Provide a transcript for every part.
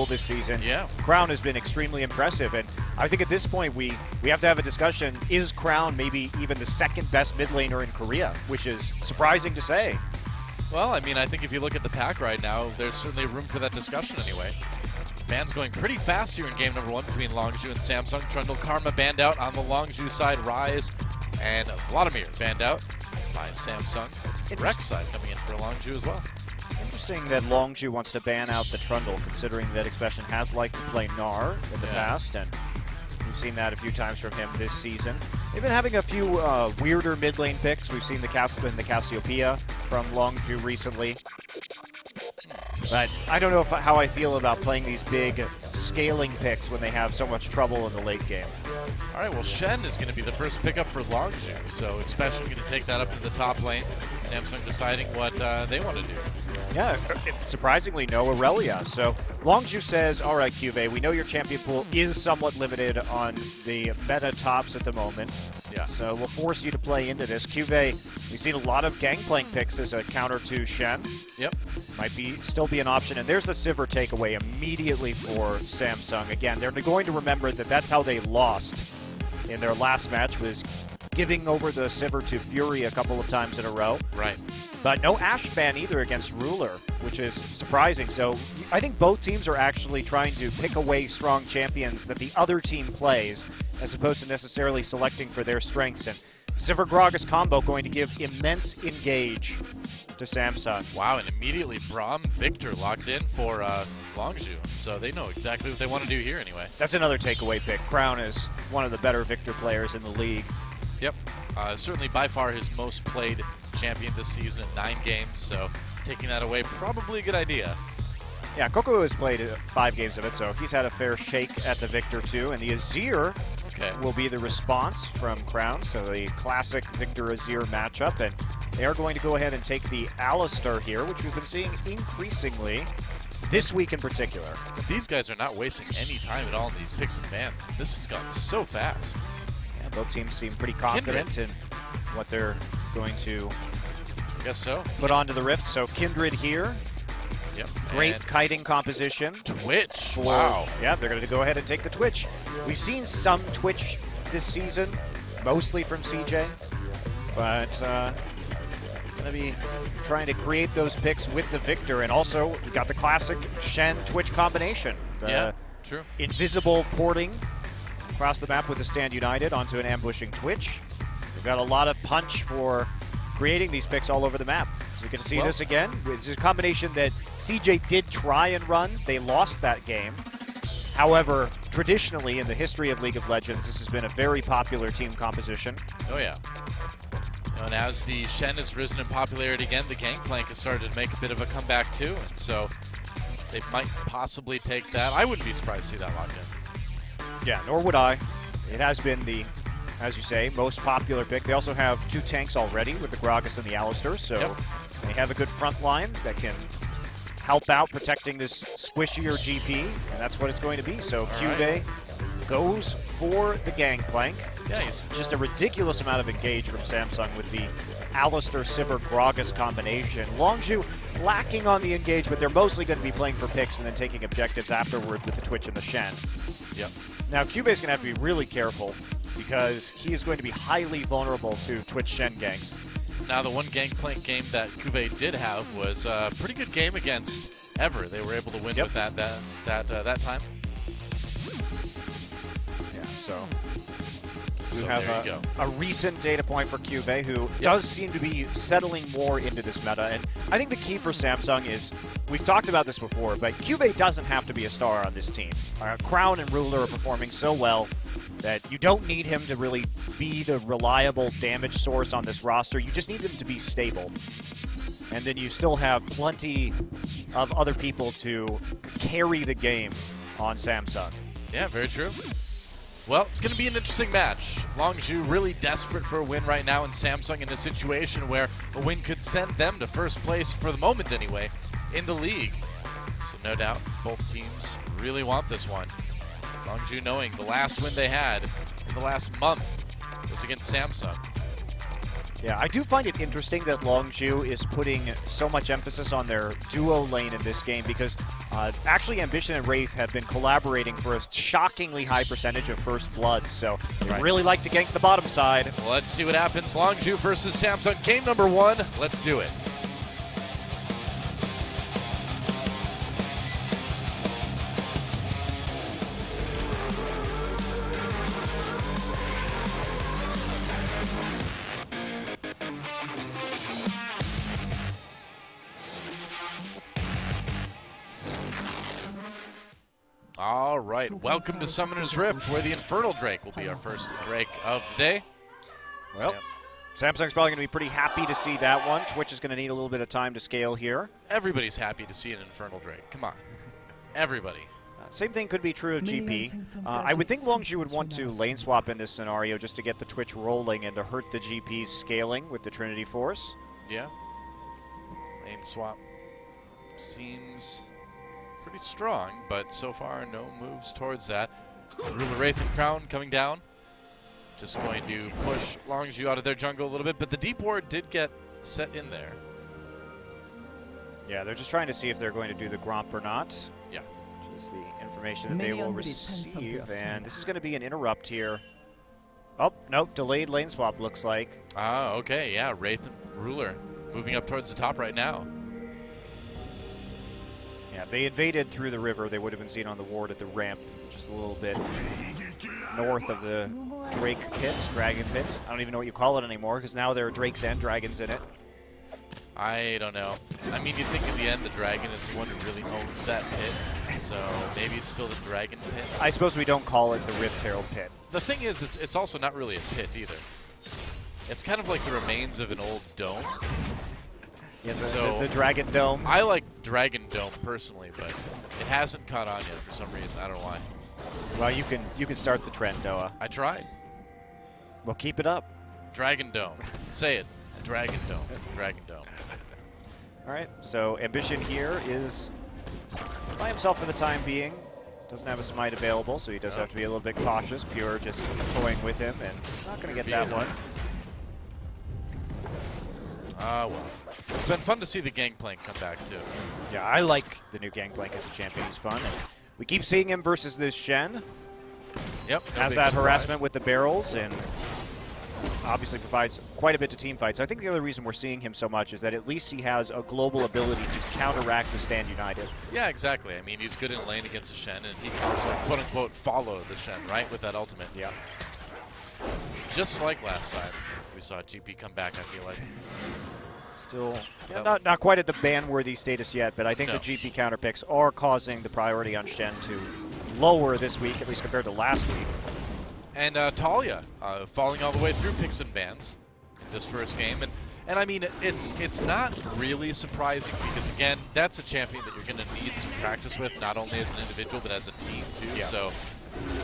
stable this season. Yeah. Crown has been extremely impressive, and I think at this point we have to have a discussion. Is Crown maybe even the second best mid laner in Korea, which is surprising to say. Well, I mean, I think if you look at the pack right now, there's certainly room for that discussion anyway. Ban's going pretty fast here in game number 1 between Longzhu and Samsung. Trundle Karma banned out on the Longzhu side, Rise, and Vladimir banned out by Samsung. Rex side coming in for Longzhu as well. Interesting that Longzhu wants to ban out the Trundle, considering that Expression has liked to play Gnar in the past, and we've seen that a few times from him this season. They've been having a few weirder mid lane picks. We've seen the Cassiopeia from Longzhu recently. But I don't know how I feel about playing these big scaling picks when they have so much trouble in the late game. All right, well, Shen is going to be the first pickup for Longzhu, so Expression going to take that up to the top lane. Samsung deciding what they want to do. Yeah, surprisingly, no Aurelia. So Longzhu says, all right, Cuvée, we know your champion pool is somewhat limited on the meta tops at the moment. Yeah. So we'll force you to play into this. Cuvée, we've seen a lot of Gangplank picks as a counter to Shen. Yep. Might still be an option. And there's the Sivir takeaway immediately for Samsung. Again, they're going to remember that that's how they lost in their last match, was giving over the Sivir to Fury a couple of times in a row. Right. But no Ashe ban either against Ruler, which is surprising. So I think both teams are actually trying to pick away strong champions that the other team plays, as opposed to necessarily selecting for their strengths. And Sivir Gragas combo going to give immense engage to Samsung. Wow, and immediately Braum Victor locked in for Longzhu. So they know exactly what they want to do here anyway. That's another takeaway pick. Crown is one of the better Victor players in the league. Yep. Certainly by far his most played champion this season at 9 games, so taking that away, probably a good idea. Yeah, Coco has played 5 games of it, so he's had a fair shake at the Victor too. And the Azir will be the response from Crown, so the classic Victor-Azir matchup. And they are going to go ahead and take the Alistar here, which we've been seeing increasingly this week in particular. These guys are not wasting any time at all in these picks and bans. This has gone so fast. Yeah, both teams seem pretty confident in what they're going to put onto the Rift. So Kindred here. Yep. Great kiting composition. Twitch. Wow. Yeah, they're going to go ahead and take the Twitch. We've seen some Twitch this season, mostly from CJ, but going to be trying to create those picks with the Victor. And also, we got the classic Shen Twitch combination. Yeah, true. Invisible porting across the map with the Stand United onto an ambushing Twitch. We've got a lot of punch for creating these picks all over the map. So we get to see this again. It's a combination that CJ did try and run. They lost that game. However, traditionally in the history of League of Legends, this has been a very popular team composition. Oh yeah. And as the Shen has risen in popularity again, the Gangplank has started to make a bit of a comeback too. And so they might possibly take that. I wouldn't be surprised to see that locked in. Yeah, nor would I. It has been the, as you say, most popular pick. They also have 2 tanks already with the Gragas and the Alistar, so they have a good front line that can help out protecting this squishier GP, and that's what it's going to be. So Cuvée goes for the Gangplank. Yeah, he's just a ridiculous amount of engage from Samsung with the Alistar Sivir Gragas combination. Longzhu lacking on the engage, but they're mostly going to be playing for picks and then taking objectives afterward with the Twitch and the Shen. Yep. Now Cuvé's going to have to be really careful because he is going to be highly vulnerable to Twitch Shen ganks. Now the one Gangplank game that Cuvée did have was a pretty good game against Ever. They were able to win with that time. Yeah, so we have a recent data point for Cuvée, who does seem to be settling more into this meta. And I think the key for Samsung is, we've talked about this before, but Cuvée doesn't have to be a star on this team. Crown and Ruler are performing so well that you don't need him to really be the reliable damage source on this roster. You just need him to be stable. And then you still have plenty of other people to carry the game on Samsung. Yeah, very true. Well, it's going to be an interesting match. Longzhu really desperate for a win right now, and Samsung in a situation where a win could send them to first place, for the moment anyway, in the league. So no doubt, both teams really want this one. Longzhu knowing the last win they had in the last month was against Samsung. Yeah, I do find it interesting that Longzhu is putting so much emphasis on their duo lane in this game because actually Ambition and Wraith have been collaborating for a shockingly high percentage of first bloods, so they really like to gank the bottom side. Well, let's see what happens. Longzhu versus Samsung, game number 1. Let's do it. All right, welcome to Summoner's Rift, where the Infernal Drake will be our first Drake of the day. Well, Samsung's probably going to be pretty happy to see that one. Twitch is going to need a little bit of time to scale here. Everybody's happy to see an Infernal Drake. Come on. Everybody. Same thing could be true of GP. I would think Longzhu would want to lane swap in this scenario just to get the Twitch rolling and to hurt the GP's scaling with the Trinity Force. Yeah. Lane swap seems pretty strong, but so far no moves towards that. Ruler Wraith and Crown coming down. Just going to push Longzhu out of their jungle a little bit, but the deep ward did get set in there. Yeah, they're just trying to see if they're going to do the Gromp or not. Yeah. Which is the information that they will receive, and this is going to be an interrupt here. Oh, nope, delayed lane swap looks like. Ah, okay, yeah, Wraith and Ruler moving up towards the top right now. Yeah, if they invaded through the river, they would have been seen on the ward at the ramp, just a little bit north of the Drake pit, Dragon pit. I don't even know what you call it anymore, because now there are Drakes and Dragons in it. I don't know. I mean, you'd think in the end the Dragon is the one who really owns that pit, so maybe it's still the Dragon pit. I suppose we don't call it the Rift Herald pit. The thing is, it's also not really a pit either. It's kind of like the remains of an old dome. Yeah, the Dragon Dome. I like Dragon Dome personally, but it hasn't caught on yet for some reason. I don't know why. Well, you can start the trend, Doa. I tried. Well, keep it up. Dragon Dome. Say it. Dragon Dome. Dragon Dome. All right. So Ambition here is by himself for the time being. Doesn't have a smite available, so he does have to be a little bit cautious. Pure just toying with him, and not going to get that one. Well. It's been fun to see the Gangplank come back, too. Yeah, I like the new Gangplank as a champion. He's fun. And we keep seeing him versus this Shen. Yep. Has that harassment with the barrels, and obviously provides quite a bit to team fights. I think the other reason we're seeing him so much is that at least he has a global ability to counteract the Stand United. Yeah, exactly. I mean, he's good in lane against the Shen, and he can also, quote-unquote, follow the Shen, right, with that ultimate. Yeah. Just like last time we saw GP come back, I feel like. Still not quite at the ban-worthy status yet, but I think the GP counter picks are causing the priority on Shen to lower this week, at least compared to last week. And Talia falling all the way through picks and bans in this first game. And I mean, it's not really surprising because, again, that's a champion that you're going to need some practice with, not only as an individual, but as a team, too. Yeah. So,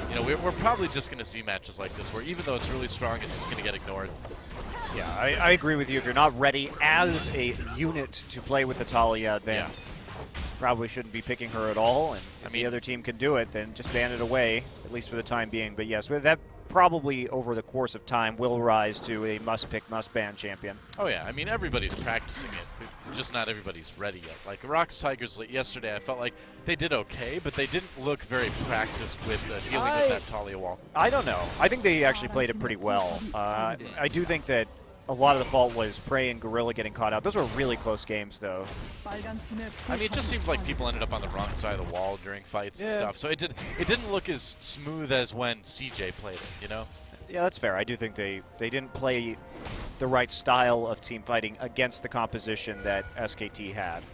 you know, we're probably just going to see matches like this where even though it's really strong, it's just going to get ignored. Yeah, I agree with you. If you're not ready as a unit to play with the Talia, then probably shouldn't be picking her at all. And if the other team can do it, then just ban it away, at least for the time being. But yes, that probably over the course of time will rise to a must-pick, must-ban champion. Oh yeah, I mean everybody's practicing it, just not everybody's ready yet. Like Rocks Tigers yesterday, I felt like they did okay, but they didn't look very practiced with dealing with that Talia wall. I don't know. I think they actually played it pretty well. I do think that a lot of the fault was Prey and Gorilla getting caught out. Those were really close games, though. I mean, it just seemed like people ended up on the wrong side of the wall during fights and stuff. So it didn't look as smooth as when CJ played it, you know? Yeah, that's fair. I do think they didn't play the right style of team fighting against the composition that SKT had.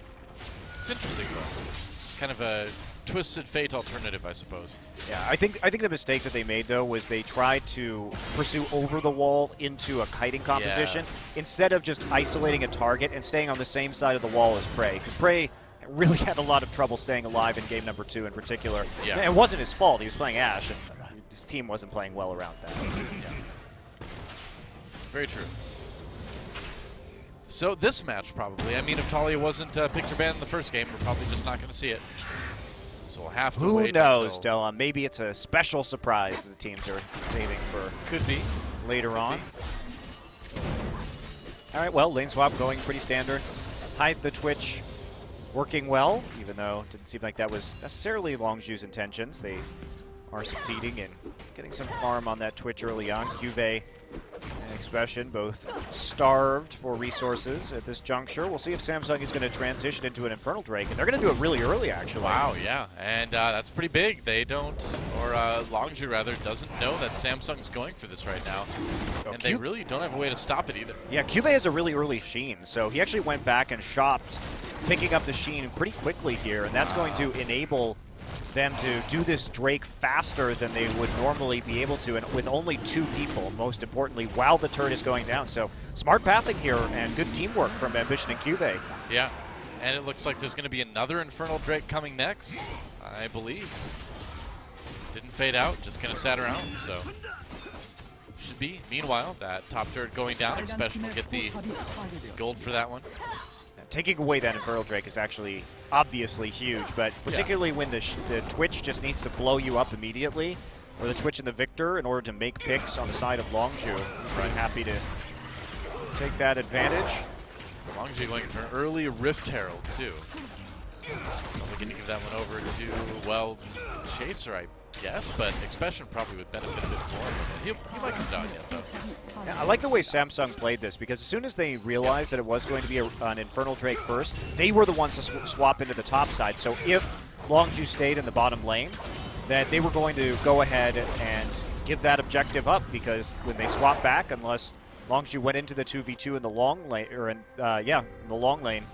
It's interesting, though. It's kind of a Twisted Fate alternative, I suppose. Yeah, I think the mistake that they made, though, was they tried to pursue over the wall into a kiting composition instead of just isolating a target and staying on the same side of the wall as Prey, because Prey really had a lot of trouble staying alive in game number 2 in particular. Yeah. And it wasn't his fault. He was playing Ashe, and his team wasn't playing well around that. Very true. So this match, probably. I mean, if Talia wasn't picked or banned in the first game, we're probably just not going to see it. So we'll have to wait. Who knows, Doa? Maybe it's a special surprise that the teams are saving for could be later on. All right, well, lane swap going pretty standard. Hide the Twitch working well, even though it didn't seem like that was necessarily Longzhu's intentions. They are succeeding in getting some farm on that Twitch early on. Cuvée and Expression both starved for resources at this juncture. We'll see if Samsung is going to transition into an Infernal Drake, and they're going to do it really early, actually. Wow, yeah, and that's pretty big. They don't, or Longzhu rather, doesn't know that Samsung's going for this right now, and they really don't have a way to stop it either. Yeah, Cuvée has a really early Sheen, so he actually went back and shopped, picking up the Sheen pretty quickly here, and that's going to enable them to do this Drake faster than they would normally be able to, and with only 2 people, most importantly, while the turret is going down. So smart pathing here and good teamwork from Ambition and Cuvée. Yeah, and it looks like there's going to be another Infernal Drake coming next, I believe. Didn't fade out, just kind of sat around, so should be. Meanwhile, that top turret going down, Expression will get the gold for that one. Taking away that Infernal Drake is actually obviously huge, but particularly when the Twitch just needs to blow you up immediately, or the Twitch and the Victor in order to make picks on the side of Longzhu. I'm happy to take that advantage. Longzhu going for an early Rift Herald, too. Probably going to give that one over to, well, Chaser, I guess, but Expression probably would benefit a bit more. He might come down yet, though. Yeah, I like the way Samsung played this, because as soon as they realized that it was going to be an Infernal Drake first, they were the ones to swap into the top side. So if Longzhu stayed in the bottom lane, then they were going to go ahead and give that objective up, because when they swap back, unless Longzhu went into the 2v2 in the long lane, or in the long lane,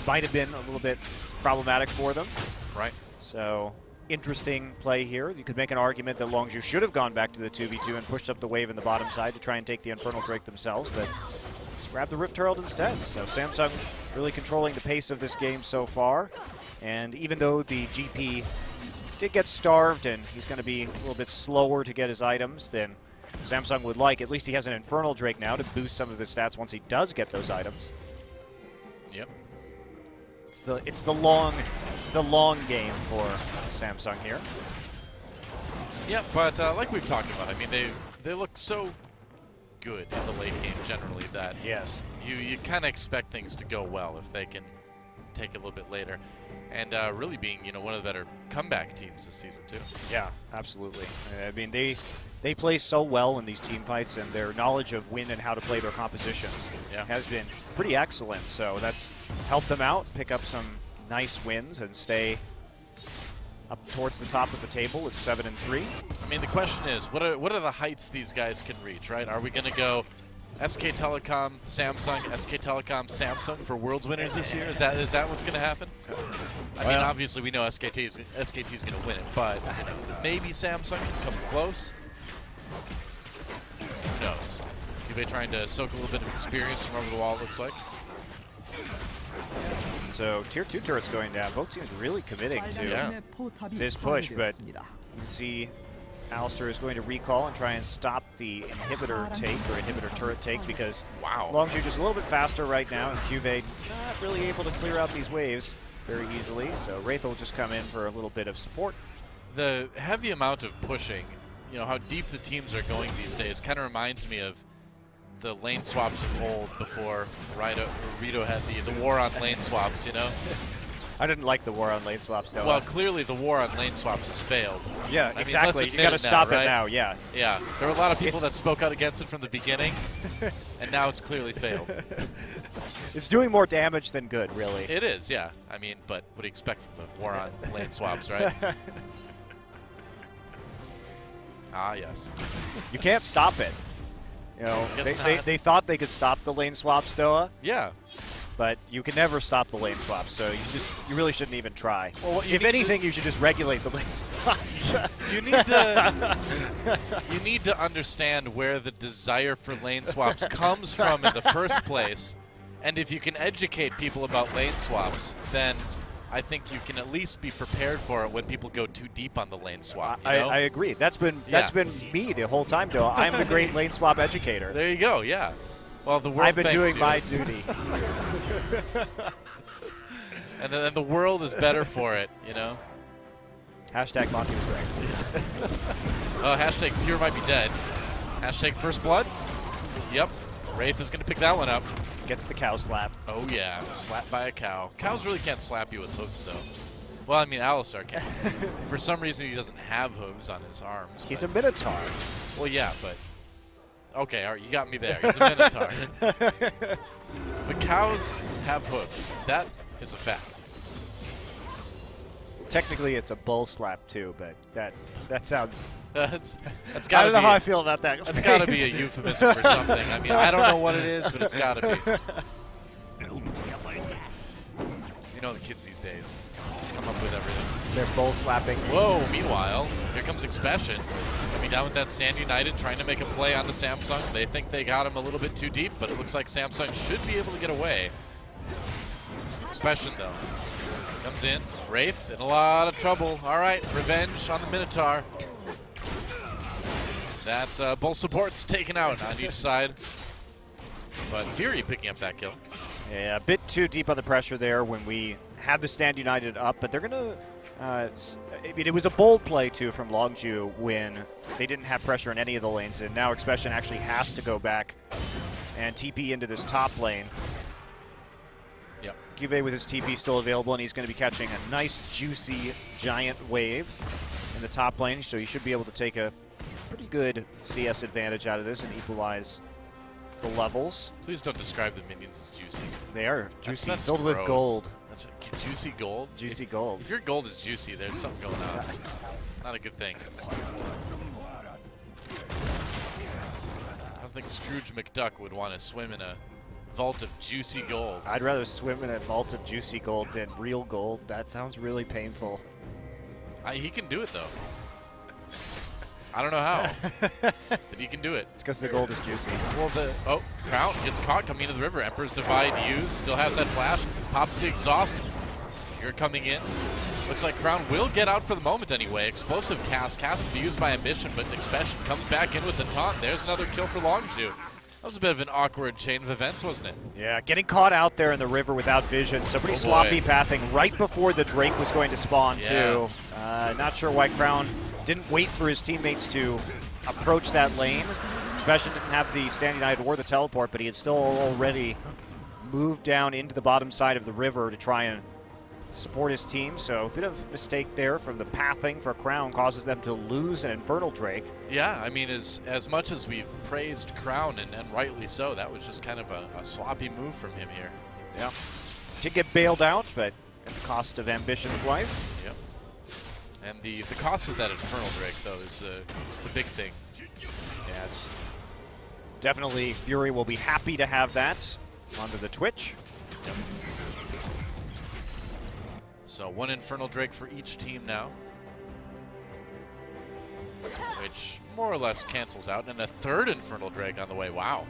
might have been a little bit problematic for them. Right. So interesting play here. You could make an argument that Longzhu should have gone back to the 2v2 and pushed up the wave in the bottom side to try and take the Infernal Drake themselves, but just grabbed the Rift Herald instead. So Samsung really controlling the pace of this game so far. And even though the GP did get starved and he's going to be a little bit slower to get his items than Samsung would like, at least he has an Infernal Drake now to boost some of his stats once he does get those items. Yep. It's the long game for Samsung here. Yeah, but like we've talked about, I mean, they look so good in the late game generally that you kind of expect things to go well if they can take it a little bit later, and really being one of the better comeback teams this season too. Yeah, absolutely. I mean, they play so well in these team fights, and their knowledge of when and how to play their compositions has been pretty excellent. So that's helped them out, pick up some nice wins, and stay up towards the top of the table at 7-3. I mean, the question is, what are the heights these guys can reach, right? Are we going to go SK Telecom, Samsung, SK Telecom, Samsung for Worlds winners this year? Is that what's going to happen? I mean, obviously we know SKT is going to win it, but maybe Samsung can come close. Who knows? Cuvée trying to soak a little bit of experience from over the wall, it looks like. So Tier 2 turrets going down. Both teams really committing to this push, but you can see Alistair is going to recall and try and stop the inhibitor take, or inhibitor turret take, because Longzhu just a little bit faster right now, and Cuvée not really able to clear out these waves very easily, so Wraith will just come in for a little bit of support. The heavy amount of pushing, how deep the teams are going these days, kind of reminds me of the lane swaps of old before Rito had the war on lane swaps, I didn't like the war on lane swaps, though. Well, clearly the war on lane swaps has failed. Yeah, exactly. You got to stop it now, yeah. Yeah, there were a lot of people that spoke out against it from the beginning, and now it's clearly failed. It's doing more damage than good, really. It is, yeah. I mean, but what do you expect from the war on lane swaps, right? Ah, yes. You can't stop it. They thought they could stop the lane swaps, Doa. Yeah. But you can never stop the lane swaps, so you really shouldn't even try. Well, if anything, you should just regulate the lane swaps. you need to understand where the desire for lane swaps comes from in the first place, and if you can educate people about lane swaps, then I think you can at least be prepared for it when people go too deep on the lane swap. I agree. That's been me the whole time, Doa. I'm the great lane swap educator. There you go. Yeah. Well, the world I've been doing my duty. and the world is better for it, Hashtag Monty was right. Hashtag Pure might be dead. Hashtag First Blood. Yep. Wraith is going to pick that one up. Gets the cow slap. Oh, yeah. Slapped by a cow. Cows really can't slap you with hooves, though. Well, I mean, Alistar can. For some reason, he doesn't have hooves on his arms. He's a Minotaur. Well, yeah, but... Okay, all right, you got me there. He's a Minotaur. But cows have hooves. That is a fact. Technically, it's a bull slap, too, but that sounds... That's I gotta don't know be how I feel about that. That's got to be a euphemism for something. I mean, I don't know what it is, but it's got to be. You know the kids these days come up with everything. They're bull slapping. Whoa, meanwhile, here comes Expression. Coming down with that Stand United, trying to make a play on the Samsung. They think they got him a little bit too deep, but it looks like Samsung should be able to get away. Expression, though, comes in. Wraith in a lot of trouble. All right, revenge on the Minotaur. That's both supports taken out on each side. But Fury picking up that kill. Yeah, a bit too deep on the pressure there when we had the Stand United up, but they're going to... I mean, it was a bold play, too, from Longzhu when they didn't have pressure in any of the lanes, and now Expression actually has to go back and TP into this top lane. Yep. Cube with his TP still available, and he's going to be catching a nice, juicy, giant wave in the top lane, so he should be able to take a pretty good CS advantage out of this and equalize the levels. Please don't describe the minions as juicy. They are juicy, that's filled with gross. gold. That's juicy gold? Juicy gold. If your gold is juicy, there's something going on. Not a good thing. I don't think Scrooge McDuck would want to swim in a vault of juicy gold. I'd rather swim in a vault of juicy gold than real gold. That sounds really painful. He can do it, though. I don't know how, but he can do it. It's because the gold is juicy. Well, Crown gets caught coming into the river. Emperor's Divide used, still has that flash. Pops the exhaust. You're coming in. Looks like Crown will get out for the moment anyway. Explosive cast to be used by Ambition, but Expression comes back in with the taunt. There's another kill for Longzhu. That was a bit of an awkward chain of events, wasn't it? Yeah, getting caught out there in the river without vision. So pretty sloppy pathing right before the Drake was going to spawn, too. Not sure why Crown didn't wait for his teammates to approach that lane. Expression didn't have the Stand United or the teleport, but he had still already moved down into the bottom side of the river to try and support his team. So a bit of mistake there from the pathing for Crown causes them to lose an Infernal Drake. Yeah, I mean, as much as we've praised Crown, and rightly so, that was just kind of a sloppy move from him here. Yeah. Did get bailed out, but at the cost of Ambition's life. Yep. And the cost of that Infernal Drake, though, is the big thing. Yeah, it's definitely Fury will be happy to have that onto the Twitch. Yep. So one Infernal Drake for each team now, which more or less cancels out, and a third Infernal Drake on the way. Wow.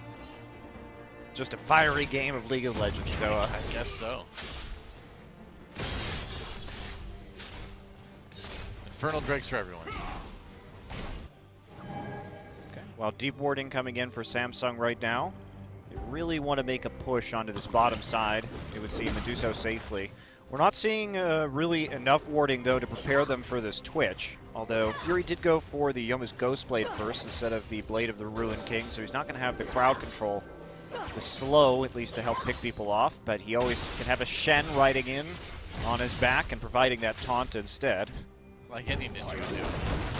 Just a fiery game of League of Legends, Noah. I guess so. Infernal Drakes for everyone. Okay. Well, deep warding coming in for Samsung right now. They really want to make a push onto this bottom side, it would seem, and do so safely. We're not seeing really enough warding, though, to prepare them for this Twitch. Although Fury did go for the Yoma's Ghost Blade first instead of the Blade of the Ruined King, so he's not going to have the crowd control. The slow, at least, to help pick people off, but he always can have a Shen riding in on his back and providing that taunt instead. Like any ninja would do.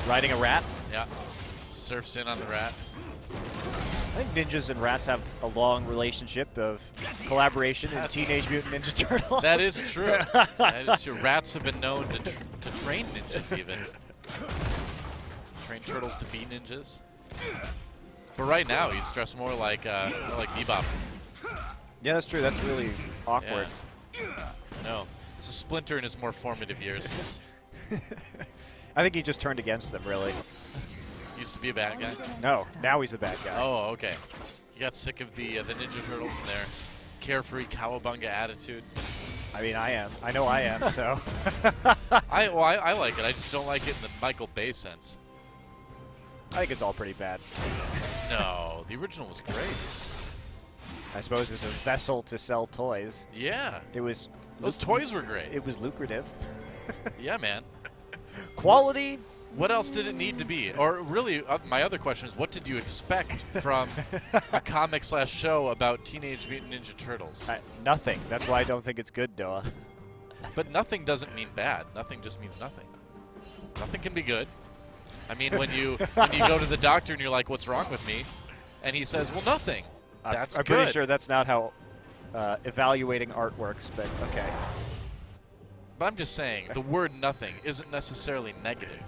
Riding a rat? Yeah. Surfs in on the rat. I think ninjas and rats have a long relationship of collaboration in Teenage Mutant Ninja Turtles. That is true. That is true. Rats have been known to train ninjas, even. Train turtles to be ninjas. But right now, he's dressed more like Bebop. Yeah, that's true. That's really awkward. Yeah. No. It's a Splinter in his more formative years. I think he just turned against them, really. Used to be a bad guy? No, now he's a bad guy. Oh, okay. He got sick of the Ninja Turtles and their carefree cowabunga attitude. I mean, I am. I know I am, so. I like it. I just don't like it in the Michael Bay sense. I think it's all pretty bad. No, the original was great. I suppose it's a vessel to sell toys. Yeah. It was. Those toys were great. It was lucrative. Yeah, man. Quality What else did it need to be? Or really, my other question is, what did you expect from a comic/show about Teenage Mutant Ninja Turtles? Nothing. That's why I don't think it's good, Noah. But nothing doesn't mean bad. Nothing just means nothing. Nothing can be good. I mean, when you go to the doctor and you're like, "What's wrong with me?" and he says, "Well, nothing." That's I'm good. pretty sure that's not how evaluating art works, but okay. But I'm just saying, the word "nothing" isn't necessarily negative.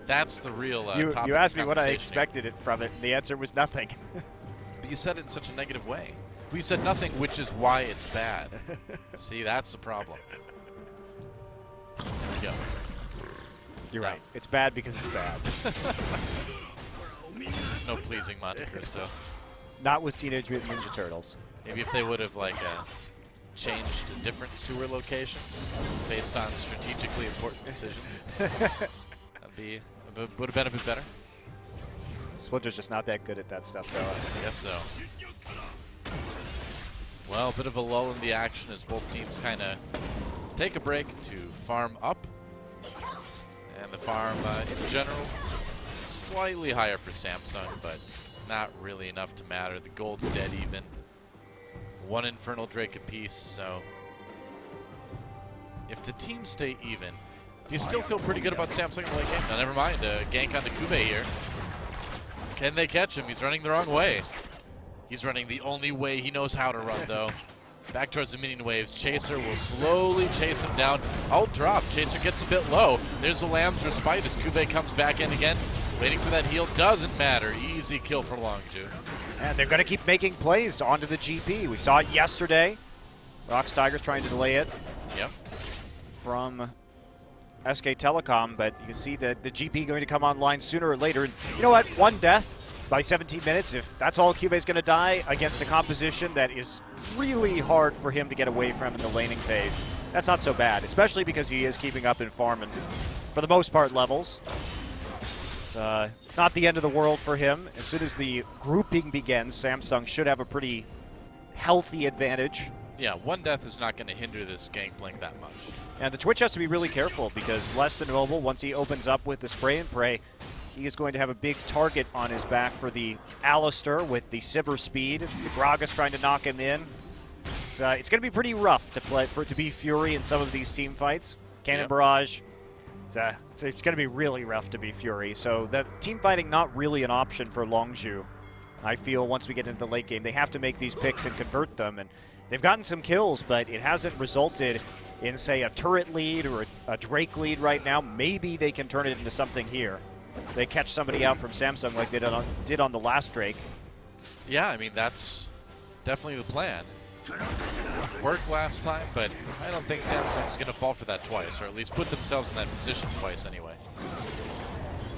That's the real topic. You asked me of what I conversation expected it from it, and the answer was nothing. But you said it in such a negative way. We said nothing, which is why it's bad. See, that's the problem. There we go. You're right. It's bad because it's bad. There's no pleasing Monte Cristo. Not with Teenage Mutant Ninja Turtles. Maybe if they would have like changed to different sewer locations based on strategically important decisions, would have been a bit better. Splinter's just not that good at that stuff, though. I guess so. Well, a bit of a lull in the action as both teams kind of take a break to farm up. And the farm, in general, slightly higher for Samsung, but not really enough to matter. The gold's dead even. One Infernal Drake apiece, so if the teams stay even, do you still feel pretty good about Samsung in the late game? No, never mind. Gank on the Kube here. Can they catch him? He's running the wrong way. He's running the only way he knows how to run, though. Back towards the minion waves. Chaser will slowly chase him down. Ult drop. Chaser gets a bit low. There's the Lamb's Respite as Kube comes back in again. Waiting for that heal. Doesn't matter. Easy kill for Longzhu. And they're going to keep making plays onto the GP. We saw it yesterday. Rox Tigers trying to delay it. Yep. From SK Telecom, but you can see that the GP going to come online sooner or later. And you know what? One death by 17 minutes. If that's all Cube's going to die against a composition that is really hard for him to get away from in the laning phase, that's not so bad, especially because he is keeping up in farm and, for the most part, levels. It's not the end of the world for him. As soon as the grouping begins, Samsung should have a pretty healthy advantage. Yeah, one death is not going to hinder this Gangplank that much. And the Twitch has to be really careful because less than mobile, once he opens up with the spray and pray, he is going to have a big target on his back for the Alistair with the Sivir speed. The Gragas trying to knock him in. It's going to be pretty rough to play for it to be Fury in some of these team fights. Cannon Barrage. It's going to be really rough to be Fury. So the team fighting not really an option for Longzhu. I feel once we get into the late game, they have to make these picks and convert them. And they've gotten some kills, but it hasn't resulted in, say, a turret lead or a Drake lead right now. Maybe they can turn it into something here. They catch somebody out from Samsung like they did on the last Drake. Yeah, I mean, that's definitely the plan. Worked last time, but I don't think Samsung's going to fall for that twice, or at least put themselves in that position twice anyway.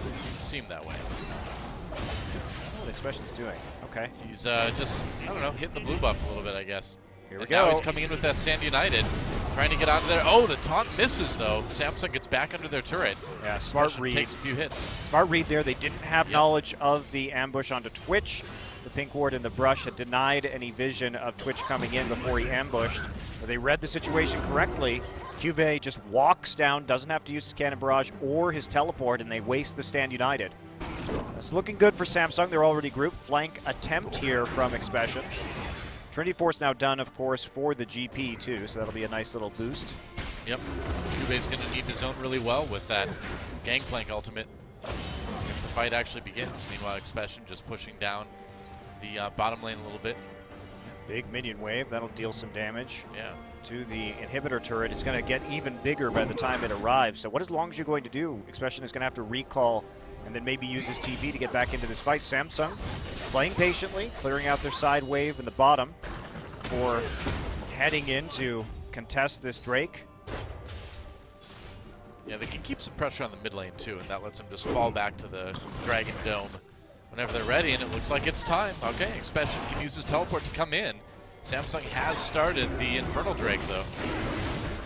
It seemed that way. I don't know what Expression's doing. Okay. He's just, I don't know, hitting the blue buff a little bit, I guess. Here we go. Now he's coming in with that Sand United, trying to get out of there. Oh, the taunt misses, though. Samsung gets back under their turret. Yeah, smart read. Takes a few hits. Smart read there. They didn't have knowledge of the ambush onto Twitch. The pink ward in the brush had denied any vision of Twitch coming in before he ambushed. But they read the situation correctly. Cuvée just walks down, doesn't have to use his Cannon Barrage or his teleport, and they waste the Stand United. It's looking good for Samsung. They're already grouped. Flank attempt here from Expression. Trinity Force now done, of course, for the GP, too, so that'll be a nice little boost. Yep. Cube's going to need to zone really well with that Gangplank ultimate if the fight actually begins. Meanwhile, Expression just pushing down the bottom lane a little bit. Big minion wave. That'll deal some damage to the inhibitor turret. It's going to get even bigger by the time it arrives. So what is Longzhu going to do? Expression is going to have to recall and then maybe use his TP to get back into this fight. Samsung playing patiently, clearing out their side wave in the bottom for heading in to contest this Drake. Yeah, they can keep some pressure on the mid lane too, and that lets them just fall back to the Dragon Dome whenever they're ready, and it looks like it's time. Okay, Expression can use his teleport to come in. Samsung has started the Infernal Drake, though.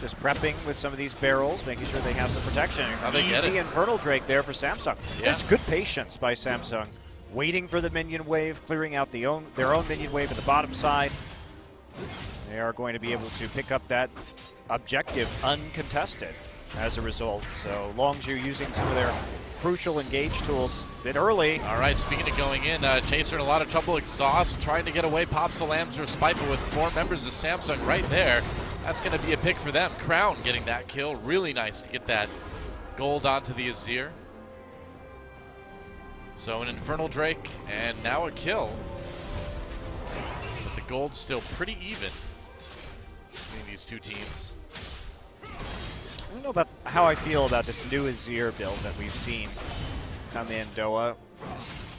Just prepping with some of these barrels, making sure they have some protection. Easy Infernal Drake there for Samsung. Yeah. That's good patience by Samsung. Waiting for the minion wave, clearing out their own minion wave at the bottom side. They are going to be able to pick up that objective uncontested as a result. So Longzhu using some of their crucial engage tools a bit early. All right, speaking of going in, Chaser in a lot of trouble. Exhaust trying to get away, pops the Lambs Spite, but with 4 members of Samsung right there, that's going to be a pick for them. Crown getting that kill. Really nice to get that gold onto the Azir. So an Infernal Drake and now a kill. But the gold's still pretty even between these two teams. I don't know about how I feel about this new Azir build that we've seen come in Doha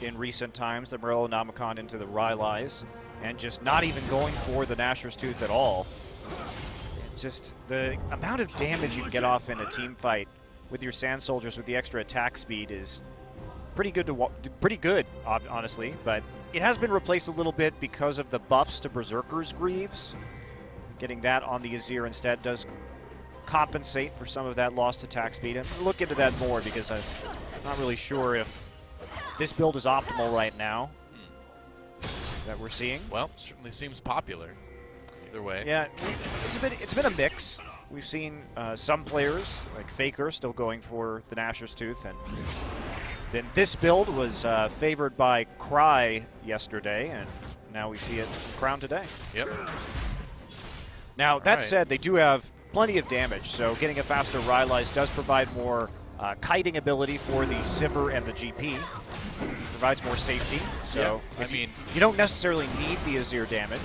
in recent times. The Morello Namicon into the Rylai's and just not even going for the Nashor's Tooth at all. It's just the amount of damage you can get off in a team fight with your Sand Soldiers with the extra attack speed is pretty good, honestly. But it has been replaced a little bit because of the buffs to Berserker's Greaves. Getting that on the Azir instead does compensate for some of that lost attack speed. And we'll look into that more because I'm not really sure if this build is optimal right now that we're seeing. Well, certainly seems popular either way. Yeah, it's been a mix. We've seen some players like Faker still going for the Nashor's Tooth, and then this build was favored by Cry yesterday, and now we see it in Crown today. Yep. Now, that said, they do have plenty of damage, so getting a faster Rylai's does provide more kiting ability for the Sivir and the GP. Provides more safety, so yeah, I mean, you don't necessarily need the Azir damage.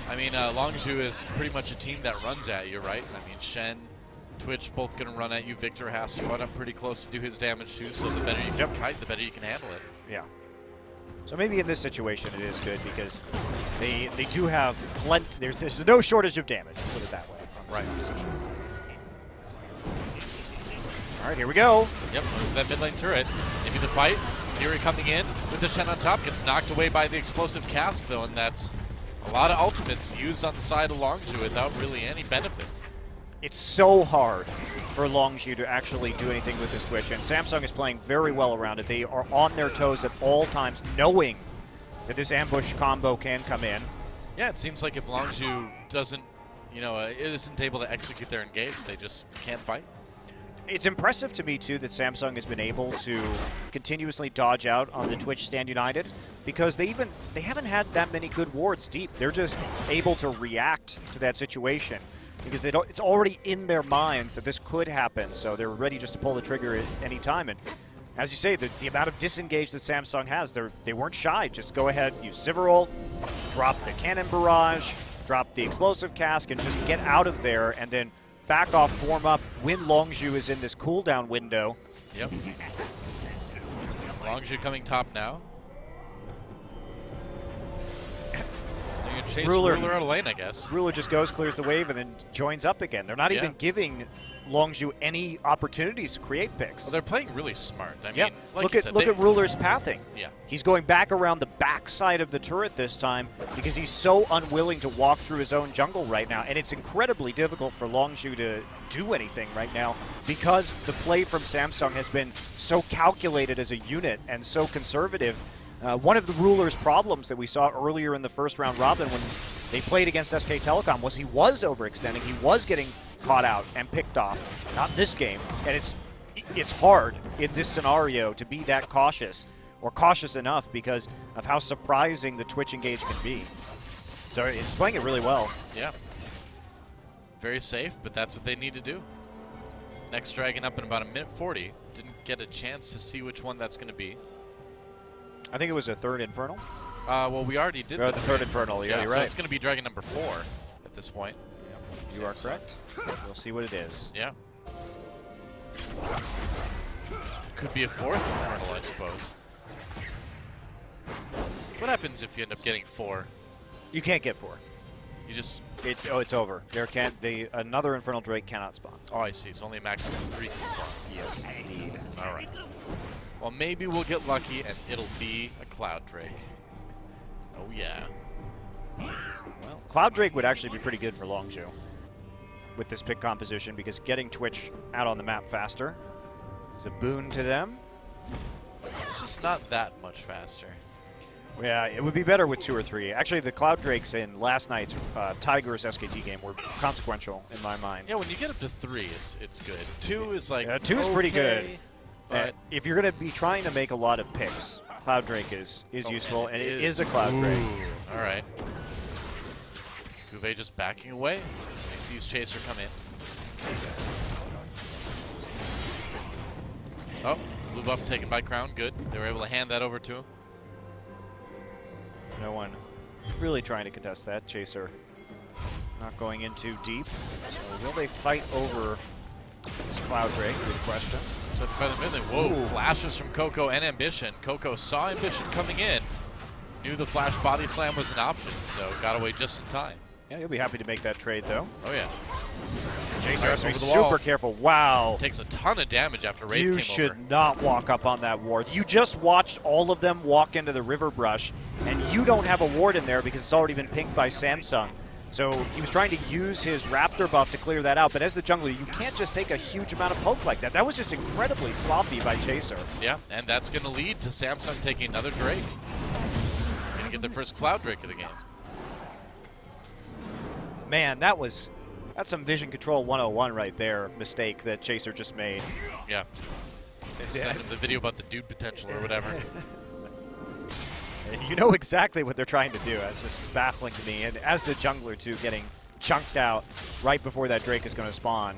I mean, Longzhu is pretty much a team that runs at you, right? I mean, Shen, Twitch, both going to run at you. Victor has to run up pretty close to do his damage too, so the better you can kite, the better you can handle it. Yeah. So maybe in this situation it is good because they do have plenty. There's no shortage of damage, put it that way. Right. All right, here we go. Yep, that mid lane turret. Into the fight. Fury coming in with the Shen on top. Gets knocked away by the explosive cask, though, and that's a lot of ultimates used on the side of Longzhu without really any benefit. It's so hard for Longzhu to actually do anything with this Twitch, and Samsung is playing very well around it. They are on their toes at all times, knowing that this ambush combo can come in. Yeah, it seems like if Longzhu doesn't, isn't able to execute their engage, they just can't fight. It's impressive to me, too, that Samsung has been able to continuously dodge out on the Twitch Stand United because they haven't had that many good wards deep. They're just able to react to that situation because it's already in their minds that this could happen, so they're ready just to pull the trigger at any time. And as you say, the amount of disengage that Samsung has, they weren't shy. Just go ahead, use Sivir ult, drop the Cannon Barrage, drop the Explosive Cask, and just get out of there, and then back off, form up when Longzhu is in this cooldown window. Yep. Longzhu coming top now. They're going to chase Ruler out of lane, I guess. Ruler just goes, clears the wave, and then joins up again. They're not even giving Longzhu any opportunities to create picks. Well, they're playing really smart. I mean, like look at Ruler's pathing. Yeah. He's going back around the back side of the turret this time because he's so unwilling to walk through his own jungle right now, and it's incredibly difficult for Longzhu to do anything right now because the play from Samsung has been so calculated as a unit and so conservative. One of the Ruler's problems that we saw earlier in the first round robin when they played against SK Telecom was he was overextending. He was getting caught out and picked off. Not this game. And it's hard in this scenario to be that cautious or cautious enough because of how surprising the Twitch engage can be. So it's playing it really well. Yeah. Very safe, but that's what they need to do. Next dragon up in about 1:40. Didn't get a chance to see which one that's going to be. I think it was a third Infernal. Well, we already did the third Infernal. Yeah, you're right. So it's going to be dragon number 4 at this point. You are correct. We'll see what it is. Yeah. Could be a 4th Infernal, I suppose. What happens if you end up getting 4? You can't get 4. You just... It's over. Another Infernal Drake cannot spawn. Oh, I see. It's only a maximum of 3 can spawn. Yes, indeed. All right. Well, maybe we'll get lucky and it'll be a Cloud Drake. Oh, yeah. Well, Cloud Drake would actually be pretty good for Longzhu with this pick composition because getting Twitch out on the map faster is a boon to them. It's just not that much faster. Yeah, it would be better with 2 or 3. Actually, the Cloud Drakes in last night's Tigers SKT game were consequential in my mind. Yeah, when you get up to 3, it's good. 2 is like 2 is pretty good. But if you're going to be trying to make a lot of picks, Cloud Drake is useful, and it is a Cloud Drake. All right. Cuvée just backing away. He sees Chaser come in. Oh, blue buff taken by Crown. Good. They were able to hand that over to him. No one really trying to contest that. Chaser not going in too deep. So will they fight over this Cloud Drake? Good question. Except by the mid lane. Whoa, flashes from Coco and Ambition. Coco saw Ambition coming in, knew the flash body slam was an option, so got away just in time. Yeah, he'll be happy to make that trade, though. Oh, yeah. Chaser has to be super careful. Wow. Takes a ton of damage after Wraith came over. You should not walk up on that ward. You just watched all of them walk into the river brush, and you don't have a ward in there because it's already been pinged by Samsung. So he was trying to use his Raptor buff to clear that out, but as the jungler, you can't just take a huge amount of poke like that. That was just incredibly sloppy by Chaser. Yeah, and that's going to lead to Samsung taking another Drake. Going to get their first Cloud Drake of the game. Man, that's some vision control 101 right there, mistake that Chaser just made. Yeah. Send him the video about the dude potential or whatever. You know exactly what they're trying to do. It's just baffling to me. And as the jungler, too, getting chunked out right before that Drake is going to spawn.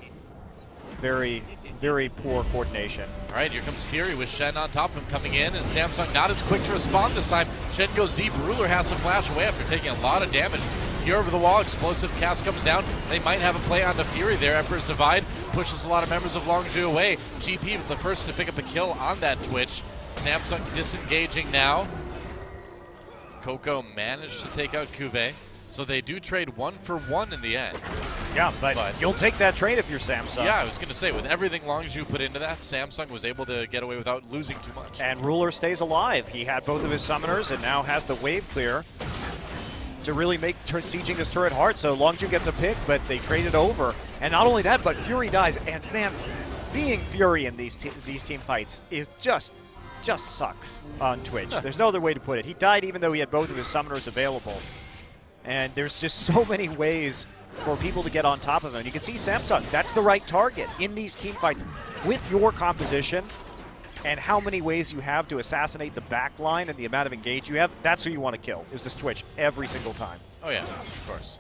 Very, very poor coordination. All right, here comes Fury with Shen on top of him coming in, and Samsung not as quick to respond this time. Shen goes deep. Ruler has to flash away after taking a lot of damage. Here over the wall, explosive cast comes down. They might have a play onto Fury there. Emperor's Divide pushes a lot of members of Longzhu away. GP the first to pick up a kill on that Twitch. Samsung disengaging now. Coco managed to take out Cuvée, so they do trade 1-for-1 in the end. Yeah, but you'll take that trade if you're Samsung. Yeah, I was going to say, with everything Longzhu put into that, Samsung was able to get away without losing too much. And Ruler stays alive. He had both of his summoners and now has the wave clear to really make sieging his turret hard. So Longzhu gets a pick, but they trade it over. And not only that, but Fury dies. And man, being Fury in these team fights is just sucks on Twitch. There's no other way to put it. He died even though he had both of his summoners available. And there's just so many ways for people to get on top of him. You can see Samsung, that's the right target in these team fights with your composition and how many ways you have to assassinate the back line and the amount of engage you have. That's who you want to kill, is this Twitch every single time. Oh yeah, of course.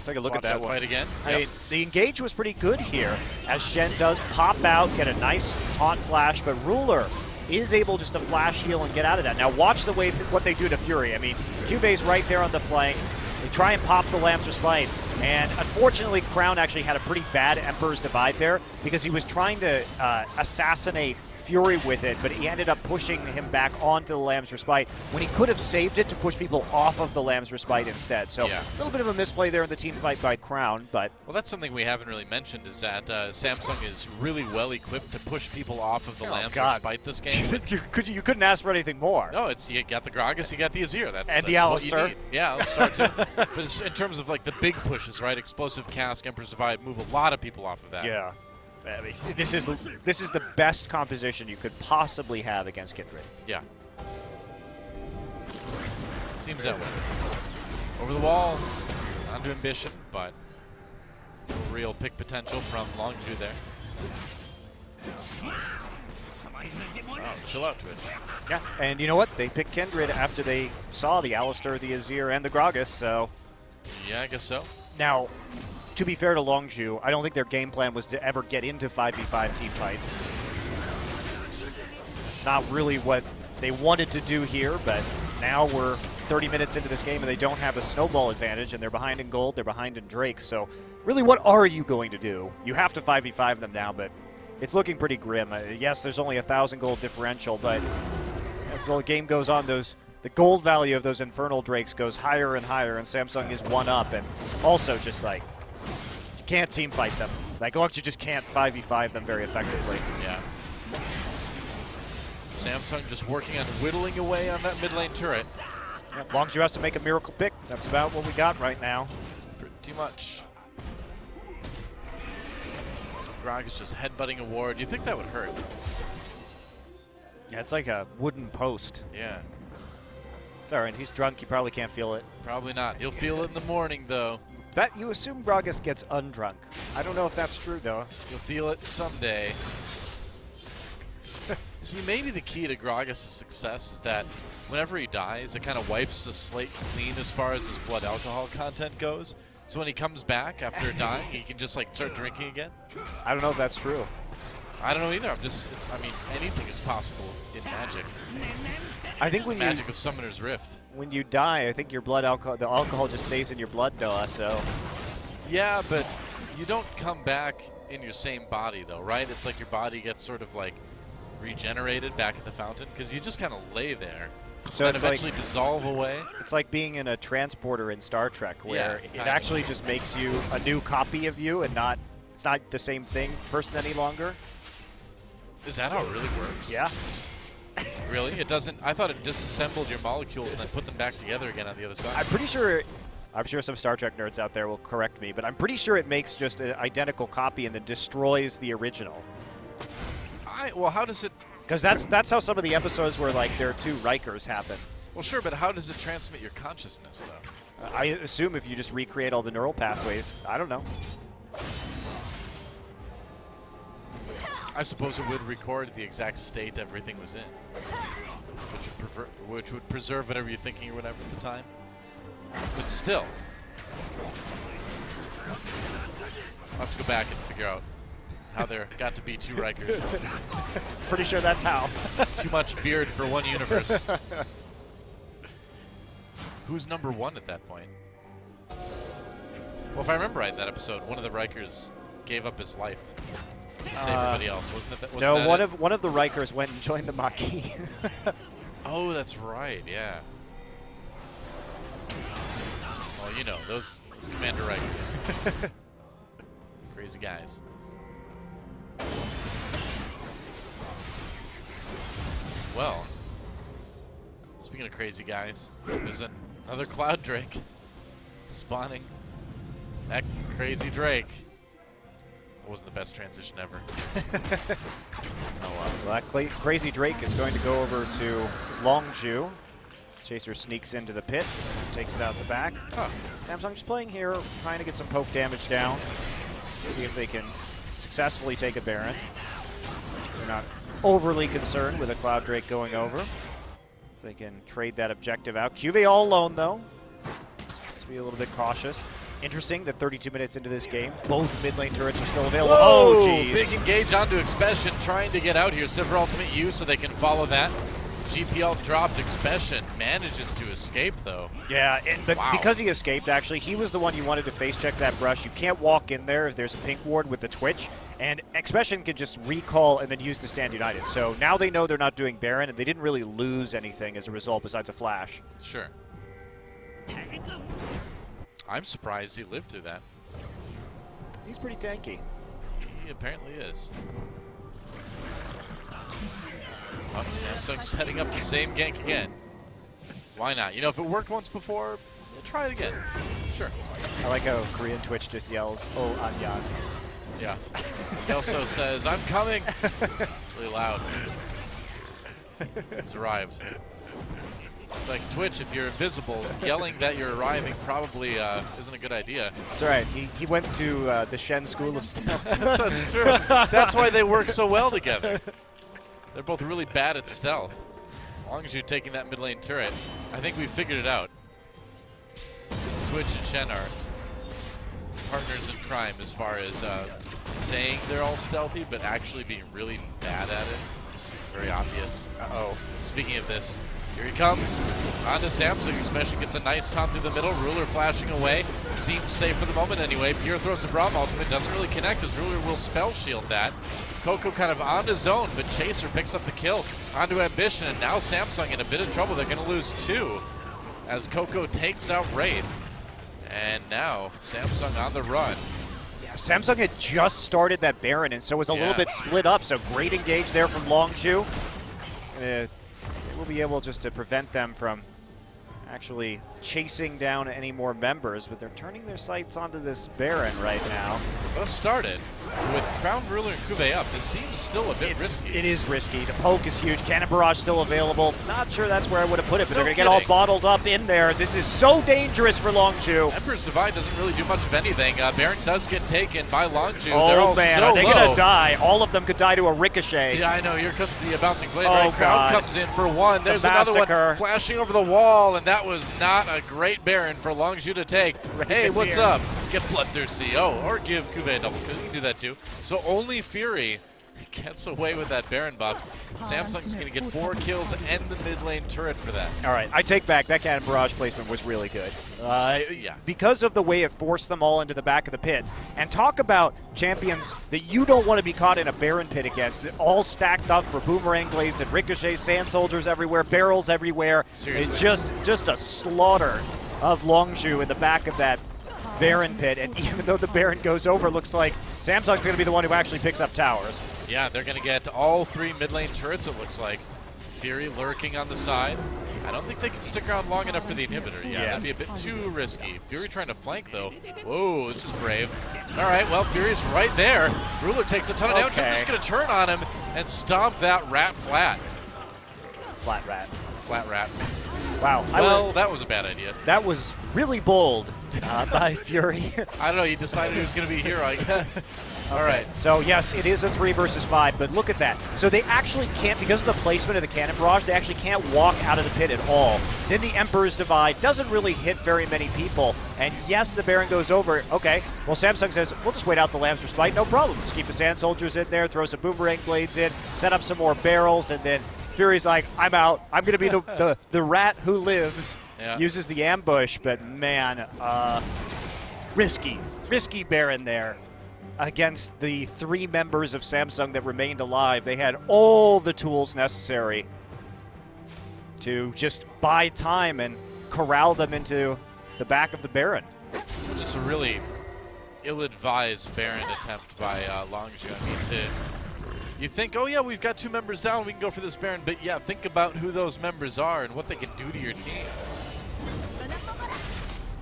Take a look at that one. Fight again. I mean, the engage was pretty good here as Shen does pop out, get a nice taunt flash, but Ruler is able just to flash heal and get out of that. Now watch the way what they do to Fury. I mean, Cube's right there on the flank. They try and pop the Lamb's Respite. And unfortunately, Crown actually had a pretty bad Emperor's Divide there because he was trying to assassinate Fury with it, but he ended up pushing him back onto the Lamb's Respite when he could have saved it to push people off of the Lamb's Respite instead. So a little bit of a misplay there in the team fight by Crown, but... Well, that's something we haven't really mentioned is that Samsung is really well equipped to push people off of the Lamb's Respite this game. You couldn't ask for anything more. No, it's you got the Gragas, you got the Azir. That's the Alistar. What you need. Yeah, Alistar too. But it's, in terms of like the big pushes, right? Explosive Cask, Emperor's Divide, move a lot of people off of that. Yeah. I mean, this is the best composition you could possibly have against Kindred. Yeah. Seems that way. Over the wall, onto Ambition, but no real pick potential from Longzhu there. Oh, chill out to it. Yeah, and you know what? They picked Kindred after they saw the Alistar, the Azir, and the Gragas, so... Yeah, I guess so. Now, to be fair to Longzhu, I don't think their game plan was to ever get into 5v5 team fights. It's not really what they wanted to do here, but now we're 30 minutes into this game and they don't have a snowball advantage, and they're behind in gold, they're behind in Drake. So really, what are you going to do? You have to 5v5 them now, but it's looking pretty grim. Yes, there's only 1,000 gold differential, but as the game goes on, the gold value of those Infernal Drakes goes higher and higher, and Samsung is one up, and also just like, you can't team fight them. Like, Longzhu just can't 5v5 them very effectively. Yeah. Samsung just working on whittling away on that mid lane turret. Yeah, Longzhu has to make a miracle pick. That's about what we got right now. Pretty much. Grog is just headbutting a ward. You think that would hurt? Yeah, it's like a wooden post. Yeah. It's all right. He's drunk. He probably can't feel it. Probably not. He'll feel it in the morning, though. That you assume Gragas gets undrunk. I don't know if that's true, though. You'll feel it someday. See, maybe the key to Gragas' success is that whenever he dies, it kind of wipes the slate clean as far as his blood alcohol content goes. So when he comes back after dying, he can just like start drinking again. I don't know if that's true. I don't know either. I mean, anything is possible in Magic. I think when Magic of Summoner's Rift. When you die, I think your blood alcohol, the alcohol just stays in your blood, though. So. Yeah, but you don't come back in your same body, though, right? It's like your body gets sort of like regenerated back at the fountain because you just kind of lay there. So and eventually dissolve away. It's like being in a transporter in Star Trek, where it actually just makes you a new copy of you, and it's not the same person any longer. Is that how it really works? Yeah. Really? It doesn't. I thought it disassembled your molecules and then put them back together again on the other side. I'm pretty sure. I'm sure some Star Trek nerds out there will correct me, but I'm pretty sure it makes just an identical copy and then destroys the original. Well, how does it? Because that's how some of the episodes where like there are two Rikers happen. Well, sure, but how does it transmit your consciousness, though? I assume if you just recreate all the neural pathways. I don't know. I suppose it would record the exact state everything was in, which would preserve whatever you're thinking or whatever at the time. But still, I'll have to go back and figure out how there got to be two Rikers. Pretty sure that's how. It's too much beard for one universe. Who's number one at that point? Well, if I remember right in that episode, one of the Rikers gave up his life to save everybody else. Wasn't that no, one of the Rikers went and joined the Maquis. Oh, that's right, yeah. Well, you know, those Commander Rikers. Crazy guys. Well, speaking of crazy guys, there's another Cloud Drake spawning. That crazy Drake. Wasn't the best transition ever. Oh, well, that crazy Drake is going to go over to Longzhu. Chaser sneaks into the pit, takes it out the back. Huh. Samsung just playing here, trying to get some poke damage down. See if they can successfully take a Baron. So they're not overly concerned with a Cloud Drake going over. They can trade that objective out. QV all alone, though. Just be a little bit cautious. Interesting that 32 minutes into this game, both mid lane turrets are still available. Whoa, oh, jeez. Big engage onto Expression, trying to get out here. Sivir ultimate U so they can follow that. GPL dropped. Expression manages to escape, though. Yeah, but because he escaped, actually, he was the one you wanted to face check that brush. You can't walk in there if there's a pink ward with the Twitch, and Expression can just recall and then use the Stand United. So now they know they're not doing Baron, and they didn't really lose anything as a result besides a flash. Sure. I'm surprised he lived through that. He's pretty tanky. He apparently is. Oh, Samsung setting up the same gank again. Why not? You know, if it worked once before, we'll try it again. Sure. I like how Korean Twitch just yells, "Oh, Anyan." Yeah. He also says, "I'm coming." Really loud. It's arrived. It's like Twitch, if you're invisible, yelling that you're arriving probably isn't a good idea. That's all right. He went to the Shen School of Stealth. That's true. That's why they work so well together. They're both really bad at stealth. As long as you're taking that mid lane turret, I think we've figured it out. Twitch and Shen are partners in crime as far as saying they're all stealthy, but actually being really bad at it. Very obvious. Uh-oh. Speaking of this, here he comes. Onto Samsung. Expression gets a nice taunt through the middle. Ruler flashing away. Seems safe for the moment anyway. Pure throws the Braum ultimate. Doesn't really connect as Ruler will spell shield that. Coco kind of on his own, but Chaser picks up the kill onto Ambition, and now Samsung in a bit of trouble. They're going to lose 2 as Coco takes out Wraith. And now Samsung on the run. Yeah, Samsung had just started that Baron, and so was a little bit split up, so great engage there from Longzhu. They will be able just to prevent them from actually chasing down any more members, but they're turning their sights onto this Baron right now. Well started. With Crown Ruler and Cuvée up, this seems still a bit risky. It is risky. The poke is huge. Cannon Barrage still available. Not sure that's where I would have put it, but they're going to get all bottled up in there. This is so dangerous for Longzhu. Emperor's Divide doesn't really do much of anything. Baron does get taken by Longzhu. Oh, they're all man, so are they low. going to die? All of them could die to a ricochet. Yeah, I know. Here comes the bouncing blade. Oh, right? Crown God. comes in for one. There's another one flashing over the wall, and that was not a great Baron for Longzhu to take. Hey, what's up? Get Bloodthirsty. Oh, or give Cuvée a double kill. You can do that too. So only Fury gets away with that Baron buff. Samsung's going to get 4 kills and the mid lane turret for that. All right, I take back. That Cannon Barrage placement was really good. Yeah. Because of the way it forced them all into the back of the pit. And talk about champions that you don't want to be caught in a Baron pit against. All stacked up for boomerang blades and ricochets, sand soldiers everywhere, barrels everywhere. Seriously. It's just a slaughter of Longzhu in the back of that Baron pit. And even though the Baron goes over, it looks like Samsung's going to be the one who actually picks up towers. Yeah, they're going to get all 3 mid lane turrets, it looks like. Fury lurking on the side. I don't think they can stick around long enough for the inhibitor. Yeah, that'd be a bit too risky. Fury trying to flank, though. Whoa, this is brave. All right, well, Fury's right there. Ruler takes a ton of damage. I'm just going to turn on him and stomp that rat flat. Flat rat. Flat rat. Wow. Well, that was a bad idea. That was really bold by Fury. I don't know. He decided he was going to be a hero, I guess. All right. So, yes, it is a 3 versus 5, but look at that. So they actually can't, because of the placement of the Cannon Barrage, they actually can't walk out of the pit at all. Then the Emperor's Divide doesn't really hit very many people. And, yes, the Baron goes over. Okay, well, Samsung says, we'll just wait out the Lamb's Respite. No problem. Just keep the Sand Soldiers in there, throw some Boomerang Blades in, set up some more barrels, and then Fury's like, I'm out. I'm going to be the rat who lives. Yeah. Uses the ambush, but, man, risky Baron there. Against the 3 members of Samsung that remained alive. They had all the tools necessary to just buy time and corral them into the back of the Baron. Just a really ill-advised Baron attempt by Longzhu. I mean, you think, oh yeah, we've got 2 members down, we can go for this Baron, but yeah, think about who those members are and what they can do to your team.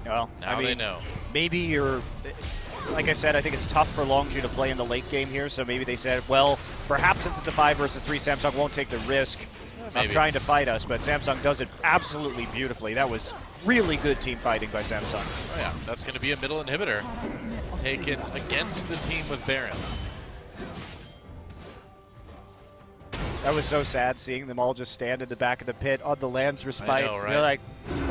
Well, now they know. Maybe you're... Like I said, I think it's tough for Longzhu to play in the late game here, so maybe they said, well, perhaps since it's a 5 versus 3, Samsung won't take the risk of trying to fight us, but Samsung does it absolutely beautifully. That was really good team fighting by Samsung. Oh yeah, that's going to be a middle inhibitor taken against the team with Baron. That was so sad seeing them all just stand in the back of the pit on the Lamb's Respite. I know, right? You're like,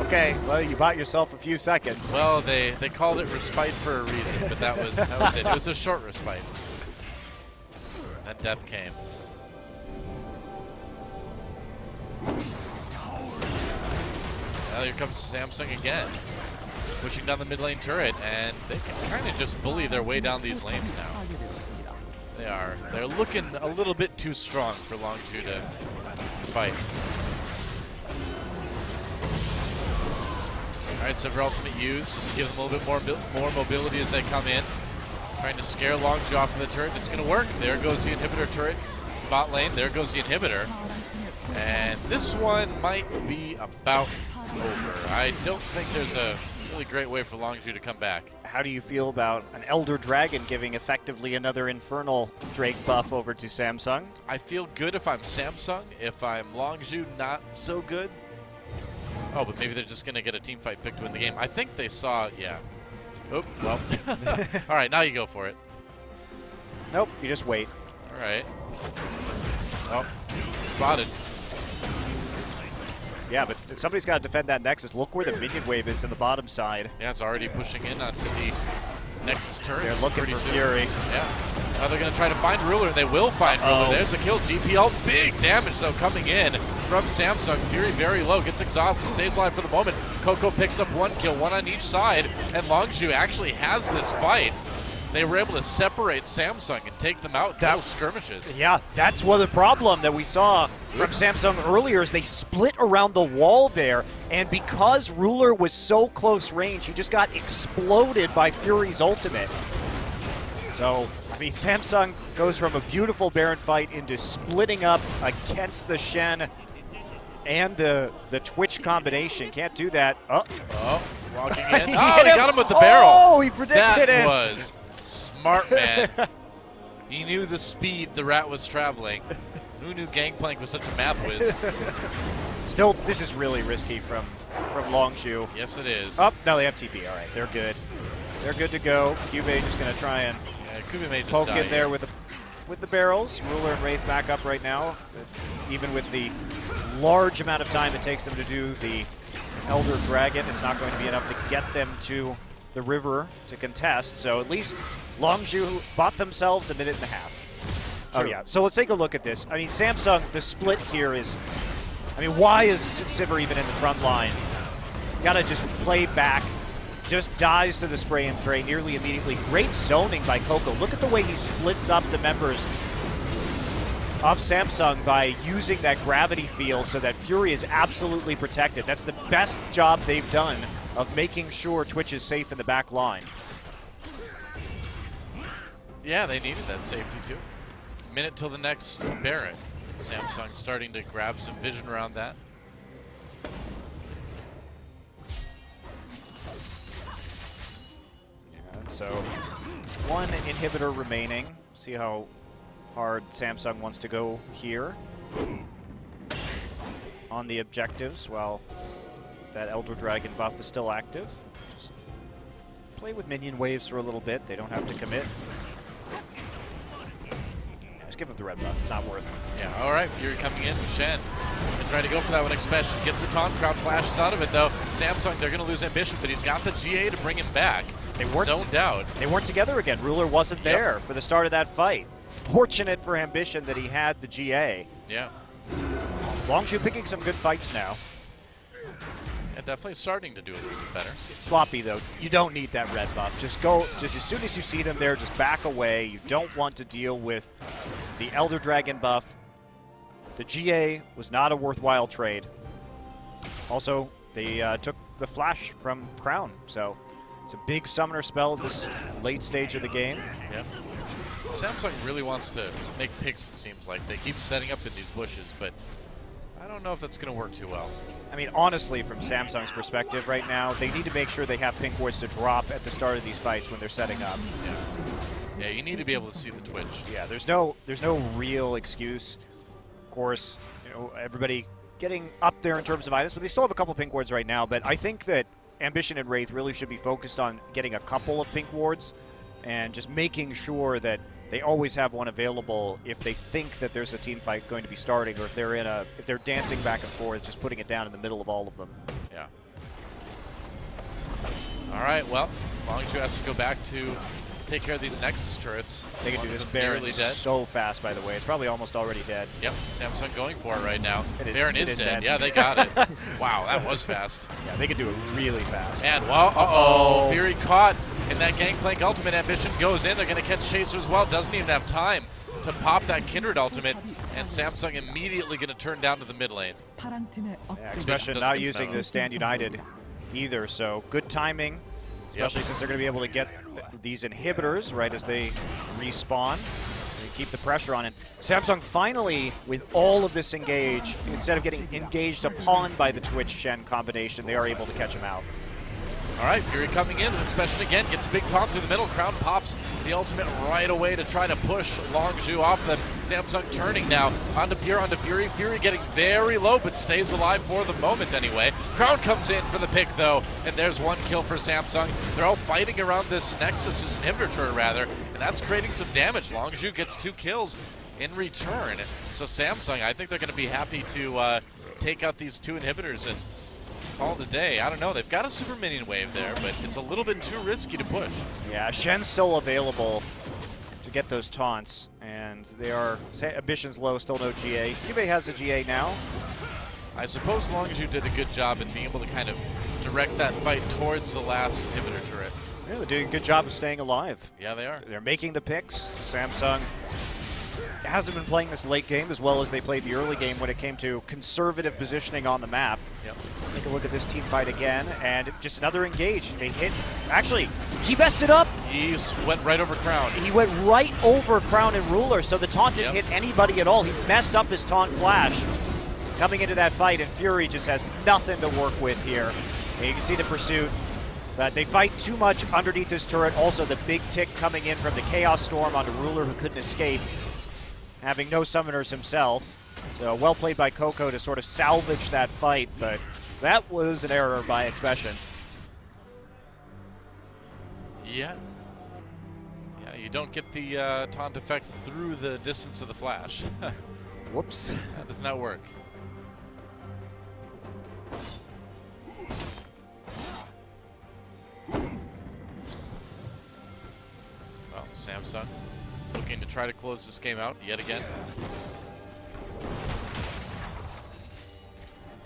okay, well, you bought yourself a few seconds. Well, they called it respite for a reason, but that was it. It was a short respite. Then death came. Now here comes Samsung again, pushing down the mid lane turret, and they can kind of just bully their way down these lanes now. They're looking a little bit too strong for Longzhu to fight. All right, Silver Ultimate used just to give them a little bit more mobility as they come in. Trying to scare Longzhu off of the turret. It's going to work. There goes the inhibitor turret. Bot lane, there goes the inhibitor. And this one might be about over. I don't think there's a really great way for Longzhu to come back. How do you feel about an Elder Dragon giving effectively another Infernal Drake buff over to Samsung? I feel good if I'm Samsung. If I'm Longzhu, not so good. Oh, but maybe they're just going to get a team fight pick to win the game. I think they saw, yeah. Oh, well. All right, now you go for it. Nope, you just wait. All right. Oh, spotted. Yeah, but somebody's got to defend that Nexus. Look where the minion wave is in the bottom side. Yeah, it's already pushing in onto the Nexus turret. They're looking for Fury. Yeah. Now they're going to try to find Ruler, and they will find Ruler. There's a kill. GP ult. Big damage, though, coming in from Samsung. Fury very low. Gets exhausted. Stays alive for the moment. Coco picks up 1 kill, 1 on each side. And Longzhu actually has this fight. They were able to separate Samsung and take them out in those skirmishes. Yeah, that's one of the problem that we saw from Samsung earlier is they split around the wall there, and because Ruler was so close range, he just got exploded by Fury's ultimate. So, I mean, Samsung goes from a beautiful Baron fight into splitting up against the Shen. And the Twitch combination. Can't do that. Oh, walking in. Oh, he got him with the barrel. Oh, he predicted it. That was smart, man. He knew the speed the rat was traveling. Who knew Gangplank was such a map whiz? Still, this is really risky from Longzhu. Yes, it is. Oh, no, they have TP. All right, they're good. They're good to go. Cubey just going to try and poke in there with the barrels. Ruler and Wraith back up right now. Even with the large amount of time it takes them to do the Elder Dragon, it's not going to be enough to get them to the river to contest. So at least Longzhu bought themselves a minute and a half. True. Oh, yeah. So let's take a look at this. I mean, Samsung, the split here is, I mean, why is Sivir even in the front line? Got to just play back. Just dies to the spray and pray nearly immediately. Great zoning by Coco. Look at the way he splits up the members of Samsung by using that gravity field so that Fury is absolutely protected. That's the best job they've done of making sure Twitch is safe in the back line. Yeah, they needed that safety too. Minute till the next Baron. Samsung starting to grab some vision around that. So, one inhibitor remaining. See how hard Samsung wants to go here on the objectives while that Elder Dragon buff is still active. Just play with minion waves for a little bit. They don't have to commit. Just give them the red buff. It's not worth it. Yeah, all right. Fury coming in. Shen trying to go for that one. Expression gets a taunt. Crowd flashes out of it, though. Samsung, they're going to lose Ambition, but he's got the GA to bring him back. They weren't zoned out. They weren't together again. Ruler wasn't there for the start of that fight. Fortunate for Ambition that he had the GA. Yeah. Longzhu picking some good fights now. And definitely starting to do a little bit better. Sloppy, though. You don't need that red buff. Just go, just as soon as you see them there, just back away. You don't want to deal with the Elder Dragon buff. The GA was not a worthwhile trade. Also, they took the flash from Crown, so it's a big summoner spell at this late stage of the game. Yep. Samsung really wants to make picks, it seems like. They keep setting up in these bushes, but I don't know if that's going to work too well. I mean, honestly, from Samsung's perspective right now, they need to make sure they have pink wards to drop at the start of these fights when they're setting up. Yeah, you need to be able to see the Twitch. Yeah, there's no real excuse. Of course, you know, everybody getting up there in terms of items, but they still have a couple pink wards right now. But I think that Ambition and Wraith really should be focused on getting a couple of pink wards and just making sure that they always have one available if they think that there's a team fight going to be starting, or if they're dancing back and forth, just putting it down in the middle of all of them. Yeah. All right, well, Longzhu has to go back to take care of these Nexus turrets. They can do this. Baron's so fast, by the way. It's probably almost already dead. Yep, Samsung going for it right now. Baron is dead. Yeah, they got it. Wow, that was fast. Yeah, they could do it really fast. And, well, Fury caught in that Gangplank ultimate. Ambition goes in. They're going to catch Chaser as well. Doesn't even have time to pop that Kindred ultimate. And Samsung immediately going to turn down to the mid lane. Yeah, Expression not using the Stand United either, so good timing. Especially since they're going to be able to get these inhibitors right as they respawn. And keep the pressure on it. Samsung finally, with all of this engage, instead of getting engaged upon by the Twitch Shen combination, they are able to catch him out. All right, Fury coming in. Expression again gets big taunt through the middle. Crown pops the ultimate right away to try to push Longzhu off them. Samsung turning now onto Fury. Fury getting very low, but stays alive for the moment anyway. Crown comes in for the pick though, and there's one kill for Samsung. They're all fighting around this Nexus, this inhibitor turret rather, and that's creating some damage. Longzhu gets 2 kills in return. So Samsung, I think they're going to be happy to take out these 2 inhibitors and call it a day. I don't know. They've got a super minion wave there, but it's a little bit too risky to push. Yeah, Shen's still available to get those taunts, and they are Ambition's low, still no GA. Cubey has a GA now. I suppose Longzhu did a good job in being able to kind of direct that fight towards the last inhibitor turret. Yeah, they're doing a good job of staying alive. Yeah, they are. They're making the picks. Samsung hasn't been playing this late game as well as they played the early game when it came to conservative positioning on the map. Yep. Let's take a look at this team fight again, and just another engage. They hit. Actually, he messed it up. He went right over Crown. He went right over Crown and Ruler, so the taunt didn't hit anybody at all. He messed up his taunt flash. coming into that fight, and Fury just has nothing to work with here. And you can see the pursuit. But they fight too much underneath this turret. Also, the big tick coming in from the Chaos Storm onto Ruler, who couldn't escape, having no summoners himself. So well played by Coco to sort of salvage that fight, but that was an error by Expression. Yeah. Yeah, you don't get the taunt effect through the distance of the flash. Whoops. That does not work. Well, Samsung looking to try to close this game out yet again.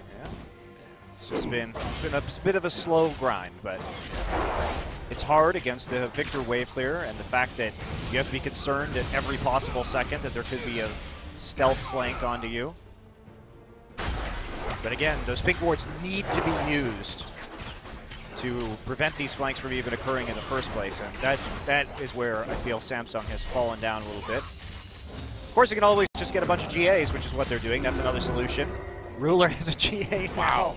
Yeah. It's just been a bit of a slow grind, but it's hard against the Victor wave clear, and the fact that you have to be concerned at every possible second that there could be a stealth flank onto you. But again, those pink wards need to be used to prevent these flanks from even occurring in the first place, and that is where I feel Samsung has fallen down a little bit. Of course, you can always just get a bunch of GAs, which is what they're doing. That's another solution. Ruler has a GA now. Wow.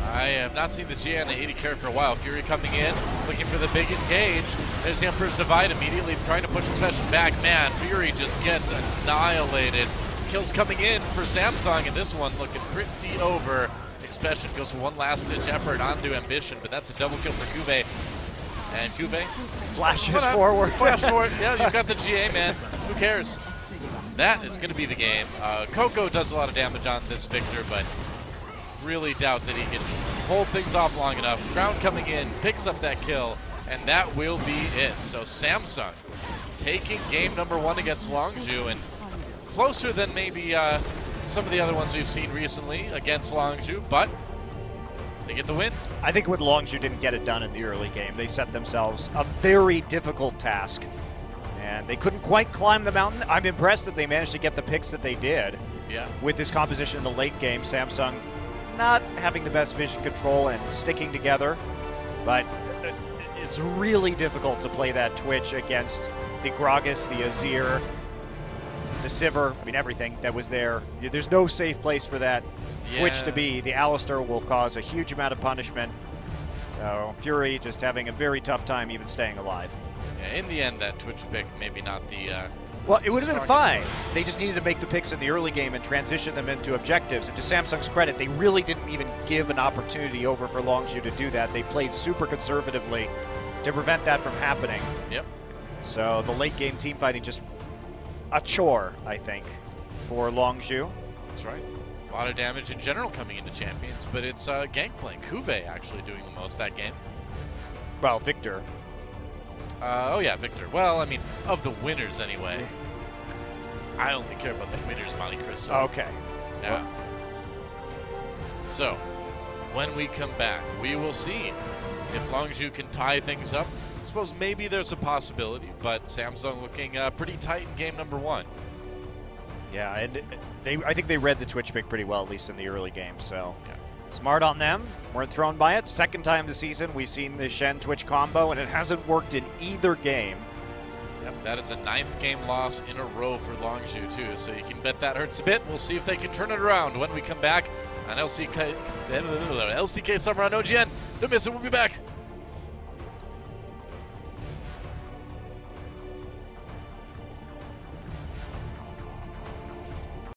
I have not seen the GA on the 80 carry for a while. Fury coming in, looking for the big engage. There's the Emperor's Divide immediately trying to push Expression back. Man, Fury just gets annihilated. Kills coming in for Samsung, and this one looking pretty over. Expression goes for one last-ditch effort onto Ambition, but that's a double kill for Cuvée. And Cuvée flashes forward. Flash forward. Yeah, you've got the GA, man. Who cares? That is going to be the game. Coco does a lot of damage on this Victor, but really doubt that he can hold things off long enough. Crown coming in, picks up that kill, and that will be it. So Samsung taking game number 1 against Longzhu, and closer than maybe some of the other ones we've seen recently against Longzhu, but they get the win. I think when Longzhu didn't get it done in the early game, they set themselves a very difficult task, and they couldn't quite climb the mountain. I'm impressed that they managed to get the picks that they did. Yeah. With this composition in the late game, Samsung not having the best vision control and sticking together, but it's really difficult to play that Twitch against the Gragas, the Azir, the Sivir, I mean everything that was there. There's no safe place for that Twitch to be. The Alistar will cause a huge amount of punishment. So Fury just having a very tough time even staying alive. Yeah, in the end, that Twitch pick maybe not the well, it would have been fine. They just needed to make the picks in the early game and transition them into objectives. And to Samsung's credit, they really didn't even give an opportunity over for Longzhu to do that. They played super conservatively to prevent that from happening. Yep. So the late game team fighting just a chore, I think, for Longzhu. That's right. A lot of damage in general coming into Champions, but it's Gangplank. Cuvée actually doing the most that game. Well, Victor. Oh yeah, Victor. Well, I mean, of the winners anyway. I only care about the winners, Monte Cristo. Okay. Yeah. So, when we come back, we will see if Longzhu can tie things up. I suppose maybe there's a possibility, but Samsung looking pretty tight in game number 1. Yeah, and I think they read the Twitch pick pretty well, at least in the early game, so yeah. Smart on them. Weren't thrown by it. Second time this season we've seen the Shen Twitch combo, and it hasn't worked in either game. Yep, that is a 9th game loss in a row for Longzhu, too, so you can bet that hurts a bit. We'll see if they can turn it around when we come back on LCK Summer on OGN. Don't miss it, we'll be back.